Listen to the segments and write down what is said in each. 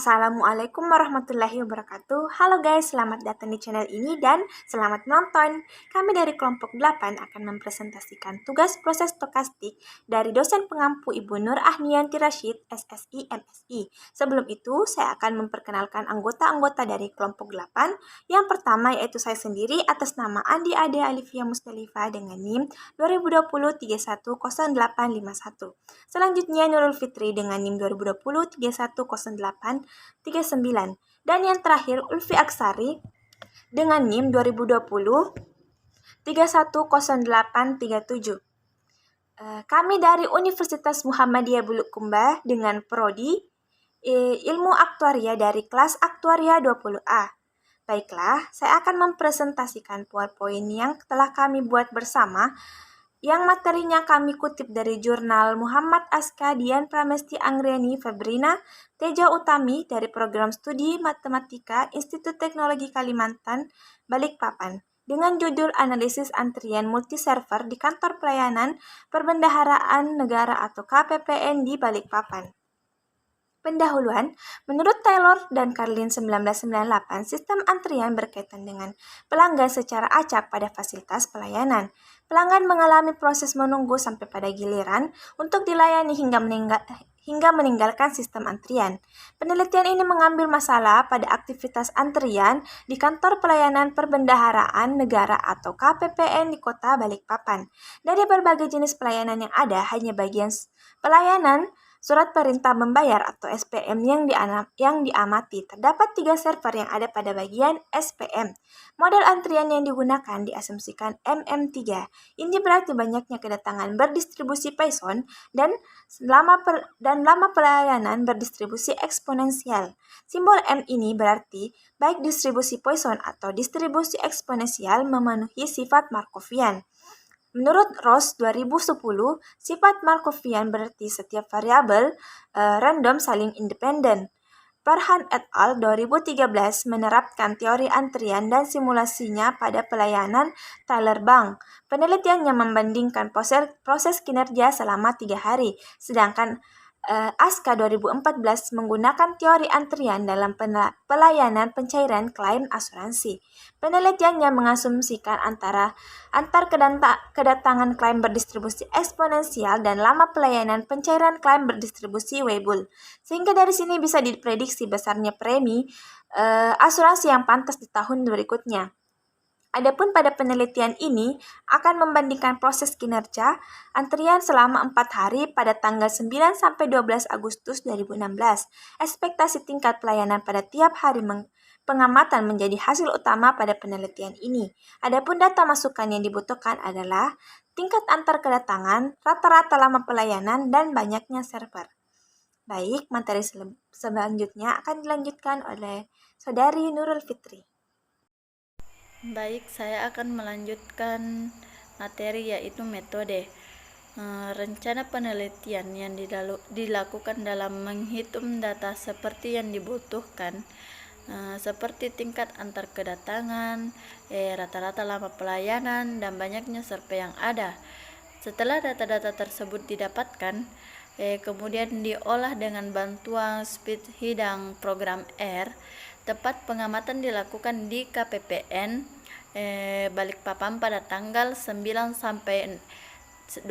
Assalamualaikum warahmatullahi wabarakatuh. Halo guys, selamat datang di channel ini dan selamat menonton. Kami dari kelompok 8 akan mempresentasikan tugas proses stokastik dari dosen pengampu Ibu Nur Ahniyanti Rashid, SSI MSI. Sebelum itu, saya akan memperkenalkan anggota-anggota dari kelompok 8. Yang pertama yaitu saya sendiri atas nama Andi Ade Alifia Mustalifah dengan NIM 2020 310851. Selanjutnya Nurul Fitri dengan NIM 2020 310839. Dan yang terakhir Ulfi Aksari dengan NIM 2020 310837. Kami dari Universitas Muhammadiyah Bulukumba dengan Prodi Ilmu Aktuaria dari kelas Aktuaria 20A. Baiklah, saya akan mempresentasikan PowerPoint yang telah kami buat bersama, yang materinya kami kutip dari jurnal Muhammad Aska Dian Pramesti Anggreni Febrina Teja Utami dari Program Studi Matematika Institut Teknologi Kalimantan Balikpapan dengan judul Analisis Antrian Multiserver di Kantor Pelayanan Perbendaharaan Negara atau KPPN di Balikpapan. Pendahuluan, menurut Taylor dan Carlin 1998, sistem antrian berkaitan dengan pelanggan secara acak pada fasilitas pelayanan. Pelanggan mengalami proses menunggu sampai pada giliran untuk dilayani hingga meninggalkan sistem antrian. Penelitian ini mengambil masalah pada aktivitas antrian di Kantor Pelayanan Perbendaharaan Negara atau KPPN di Kota Balikpapan. Dari berbagai jenis pelayanan yang ada, hanya bagian pelayanan Surat Perintah Membayar atau SPM yang diamati. Terdapat 3 server yang ada pada bagian SPM. Model antrian yang digunakan diasumsikan MM3. Ini berarti banyaknya kedatangan berdistribusi Poisson dan lama pelayanan berdistribusi eksponensial. Simbol M ini berarti baik distribusi Poisson atau distribusi eksponensial memenuhi sifat Markovian. Menurut Ross 2010, sifat Markovian berarti setiap variabel random saling independen. Farhan et al. 2013 menerapkan teori antrian dan simulasinya pada pelayanan Tyler Bank. Penelitiannya membandingkan proses kinerja selama 3 hari, sedangkan Aska 2014 menggunakan teori antrian dalam pelayanan pencairan klaim asuransi. Penelitiannya mengasumsikan antar kedatangan klaim berdistribusi eksponensial dan lama pelayanan pencairan klaim berdistribusi Weibull. Sehingga dari sini bisa diprediksi besarnya premi asuransi yang pantas di tahun berikutnya. Adapun pada penelitian ini akan membandingkan proses kinerja antrian selama 4 hari pada tanggal 9 sampai 12 Agustus 2016. Ekspektasi tingkat pelayanan pada tiap hari pengamatan menjadi hasil utama pada penelitian ini. Adapun data masukan yang dibutuhkan adalah tingkat antar kedatangan, rata-rata lama pelayanan, dan banyaknya server. Baik, materi selanjutnya akan dilanjutkan oleh Saudari Nurul Fitri. Baik, saya akan melanjutkan materi yaitu metode. Rencana penelitian yang dilakukan dalam menghitung data seperti yang dibutuhkan, seperti tingkat antar kedatangan, rata-rata lama pelayanan, dan banyaknya server yang ada. Setelah data-data tersebut didapatkan, kemudian diolah dengan bantuan speed hidang program R. Tepat pengamatan dilakukan di KPPN Balikpapan pada tanggal 9 sampai 12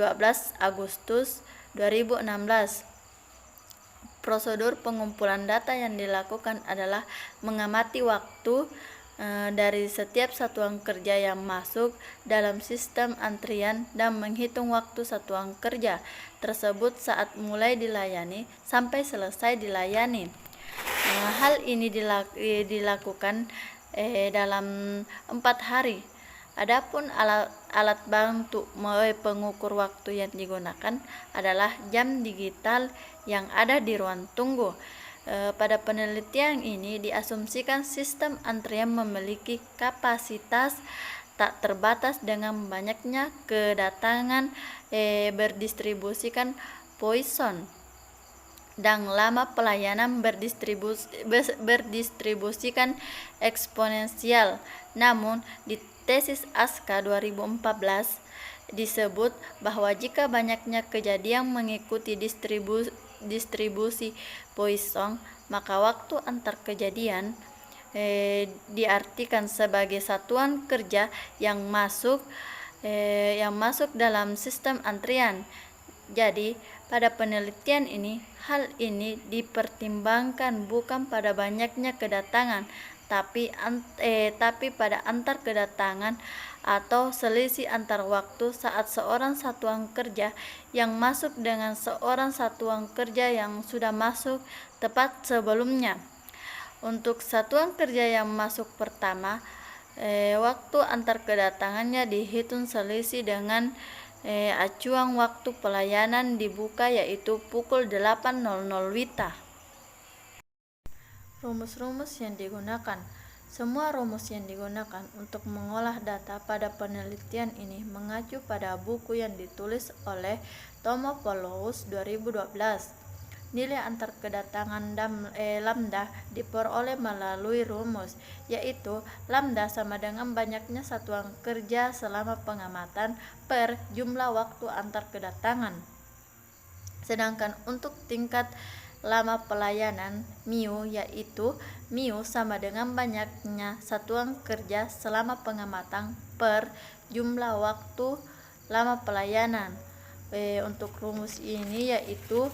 Agustus 2016. Prosedur pengumpulan data yang dilakukan adalah mengamati waktu dari setiap satuan kerja yang masuk dalam sistem antrian dan menghitung waktu satuan kerja tersebut saat mulai dilayani sampai selesai dilayani. Hal ini dilakukan dalam 4 hari. Adapun alat bantu pengukur waktu yang digunakan adalah jam digital yang ada di ruang tunggu. Pada penelitian ini diasumsikan sistem antrian memiliki kapasitas tak terbatas dengan banyaknya kedatangan berdistribusikan Poisson dan lama pelayanan berdistribusikan eksponensial. Namun di tesis Aska 2014 disebut bahwa jika banyaknya kejadian mengikuti distribusi Poisson, maka waktu antar kejadian diartikan sebagai satuan kerja yang masuk dalam sistem antrian. Jadi, pada penelitian ini, hal ini dipertimbangkan bukan pada banyaknya kedatangan, tapi pada antar kedatangan atau selisih antar waktu saat seorang satuan kerja yang masuk dengan seorang satuan kerja yang sudah masuk tepat sebelumnya. Untuk satuan kerja yang masuk pertama, waktu antar kedatangannya dihitung selisih dengan acuan waktu pelayanan dibuka, yaitu pukul 8.00 WITA. Rumus-rumus yang digunakan. Semua rumus yang digunakan untuk mengolah data pada penelitian ini mengacu pada buku yang ditulis oleh Tomopoulos 2012. Nilai antar kedatangan lambda diperoleh melalui rumus, yaitu lambda sama dengan banyaknya satuan kerja selama pengamatan per jumlah waktu antar kedatangan. Sedangkan untuk tingkat lama pelayanan mu, yaitu mu sama dengan banyaknya satuan kerja selama pengamatan per jumlah waktu lama pelayanan. Untuk rumus ini yaitu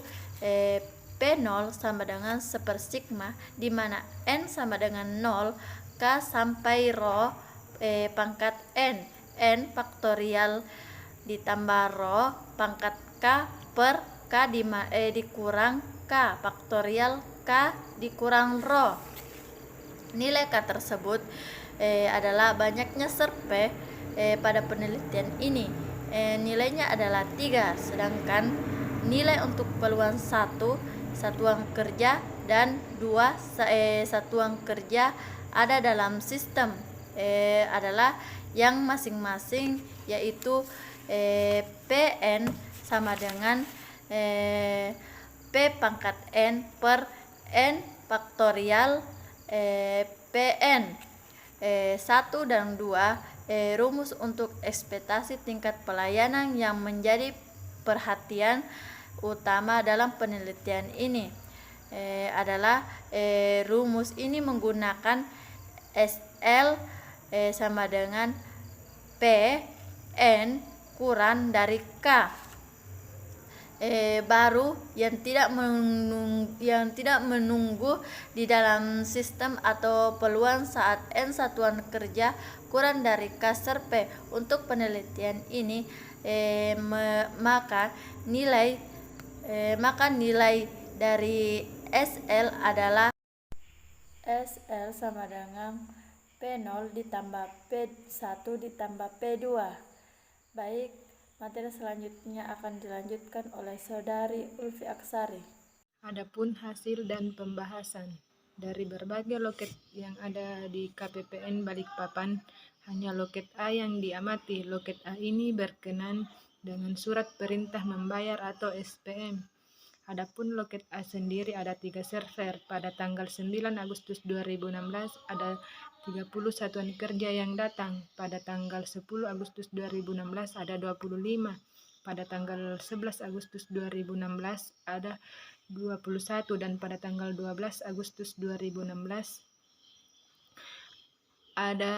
P0 sama dengan 1 per sigma, di mana N sama dengan 0, K sampai rho pangkat N faktorial ditambah rho pangkat K per K dikurang K faktorial K dikurang rho. Nilai K tersebut adalah banyaknya serpe pada penelitian ini. Nilainya adalah 3, sedangkan nilai untuk peluang 1 satuan kerja dan 2 satuan kerja ada dalam sistem adalah yang masing-masing, yaitu Pn sama dengan P pangkat N per N faktorial Pn. 1 dan 2 rumus untuk ekspektasi tingkat pelayanan yang menjadi perhatian utama dalam penelitian ini adalah rumus ini menggunakan SL sama dengan P N kurang dari K baru yang tidak menunggu di dalam sistem atau peluang saat N satuan kerja kurang dari K ser P. Untuk penelitian ini maka nilai dari SL adalah SL sama dengan P0 ditambah P1 ditambah P2. Baik, materi selanjutnya akan dilanjutkan oleh Saudari Ulfi Aksari. Adapun hasil dan pembahasan dari berbagai loket yang ada di KPPN Balikpapan, hanya loket A yang diamati. Loket A ini berkenan dengan surat perintah membayar atau SPM. Adapun loket A sendiri ada 3 server. Pada tanggal 9 Agustus 2016 ada 30 satuan kerja yang datang. Pada tanggal 10 Agustus 2016 ada 25. Pada tanggal 11 Agustus 2016 ada 21, dan pada tanggal 12 Agustus 2016 ada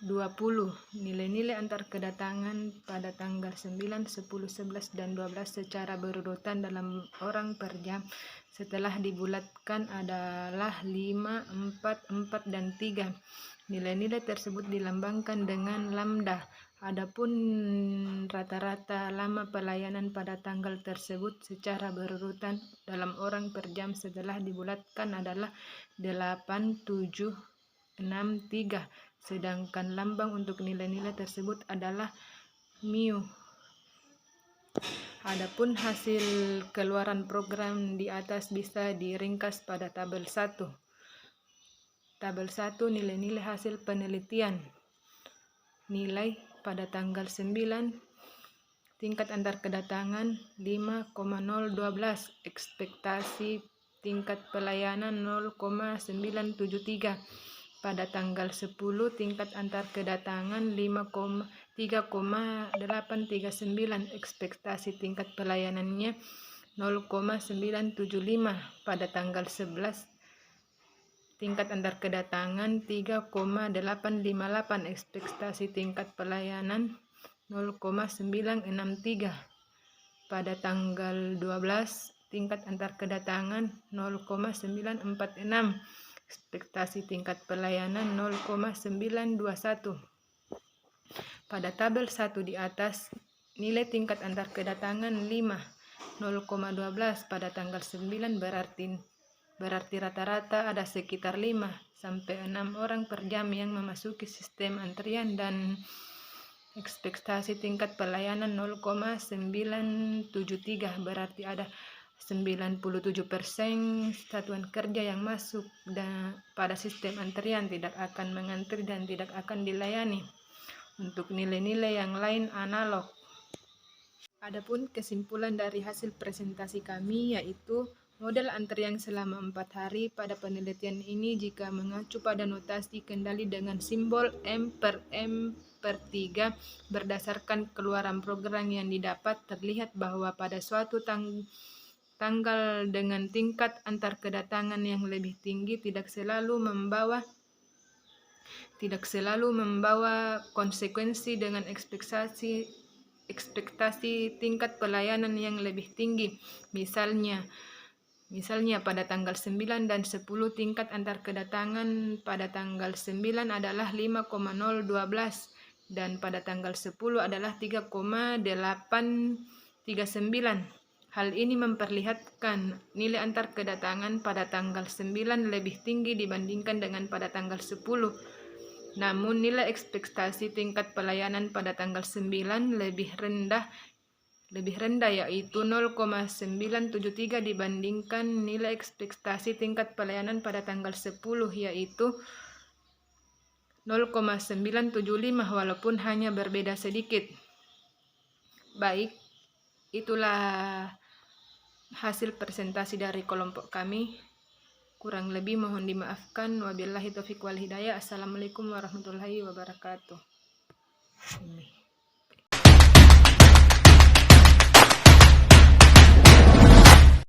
20. Nilai-nilai antar kedatangan pada tanggal 9, 10, 11, dan 12 secara berurutan dalam orang per jam setelah dibulatkan adalah 5, 4, 4, dan 3. Nilai-nilai tersebut dilambangkan dengan lambda. Adapun rata-rata lama pelayanan pada tanggal tersebut secara berurutan dalam orang per jam setelah dibulatkan adalah 8, 7, 6, 3. Sedangkan lambang untuk nilai-nilai tersebut adalah mu. Adapun hasil keluaran program di atas bisa diringkas pada tabel 1. Tabel 1 nilai-nilai hasil penelitian. Nilai pada tanggal 9 tingkat antar kedatangan 5,012, ekspektasi tingkat pelayanan 0,973. Pada tanggal 10 tingkat antar kedatangan 3,839, ekspektasi tingkat pelayanannya 0,975. Pada tanggal 11 tingkat antar kedatangan 3,858, ekspektasi tingkat pelayanan 0,963. Pada tanggal 12 tingkat antar kedatangan 0,946, ekspektasi tingkat pelayanan 0,921. Pada tabel 1 di atas, nilai tingkat antar kedatangan 5, 0,12 pada tanggal 9 berarti rata-rata ada sekitar 5 sampai 6 orang per jam yang memasuki sistem antrian, dan ekspektasi tingkat pelayanan 0,973 berarti ada 97% satuan kerja yang masuk pada sistem antrian tidak akan mengantri dan tidak akan dilayani. Untuk nilai-nilai yang lain analog. Adapun kesimpulan dari hasil presentasi kami yaitu model antrian selama 4 hari pada penelitian ini jika mengacu pada notasi kendali dengan simbol M/M/3 berdasarkan keluaran program yang didapat, terlihat bahwa pada suatu tanggal dengan tingkat antar kedatangan yang lebih tinggi tidak selalu membawa konsekuensi dengan ekspektasi tingkat pelayanan yang lebih tinggi. Misalnya pada tanggal 9 dan 10 tingkat antar kedatangan pada tanggal 9 adalah 5,012 dan pada tanggal 10 adalah 3,839. Hal ini memperlihatkan nilai antar kedatangan pada tanggal 9 lebih tinggi dibandingkan dengan pada tanggal 10. Namun nilai ekspektasi tingkat pelayanan pada tanggal 9 lebih rendah yaitu 0,973 dibandingkan nilai ekspektasi tingkat pelayanan pada tanggal 10 yaitu 0,975 walaupun hanya berbeda sedikit. Baik, itulah hasil presentasi dari kelompok kami. Kurang lebih mohon dimaafkan. Wabillahi taufiq wal hidayah. Assalamualaikum warahmatullahi wabarakatuh.